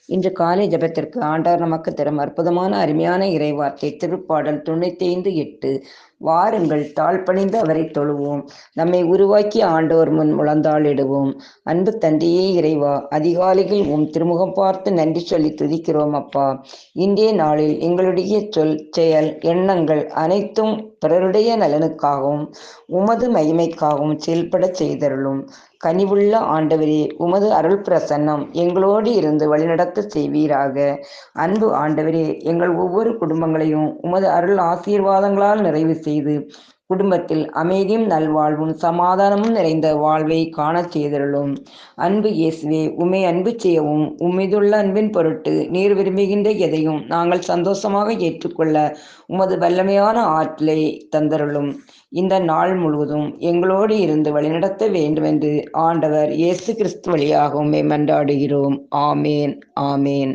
இன்று காலை ஜெபத்திற்கு ஆண்டவர் நமக்கு தரும் அற்புதமான அருமையான இறைவார்த்தை திருப்பாடல் 95:8. வாருங்கள், தாழ்பணிந்து அவரை தொழுவோம், நம்மை உருவாக்கி ஆண்டவர் முன் முழந்தாளிடுவோம். அன்பு தந்தையே இறைவா, அதிகாலையில் திருமுகம் பார்த்து நன்றி சொல்லி துதிக்கிறோம் அப்பா. இன்றைய நாளில் எங்களுடைய சொல், செயல், எண்ணங்கள் அனைத்தும் பிறருடைய நலனுக்காகவும் உமது மகிமைக்காகவும் செயல்பட செய்தருளும். கனிவுள்ள ஆண்டவரே, உமது அருள் பிரசன்னம் எங்களோடு இருந்து வழிநடத்த செய்வீராக. அன்பு ஆண்டவரே, எங்கள் ஒவ்வொரு குடும்பங்களையும் உமது அருள் ஆசீர்வாதங்களால் நிறைவு செய்து குடும்பத்தில் அமைதியும் நல்வாழ்வும் சமாதானமும் நிறைந்த வாழ்வை காணச் செய்தருளும். அன்பு இயேசுவே, உம்மை அன்பு செய்யவும் உம்மிதுள்ள அன்பின் பொருட்டு நீர் விரும்புகின்ற எதையும் நாங்கள் சந்தோஷமாக ஏற்றுக்கொள்ள உமது வல்லமையான ஆற்றலை தந்தருளும். இந்த நாள் முழுவதும் எங்களோடு இருந்து வழிநடத்த வேண்டுமென்று ஆண்டவர் இயேசு கிறிஸ்து வழியாக உம்மை மன்றாடுகிறோம். ஆமேன், ஆமேன்.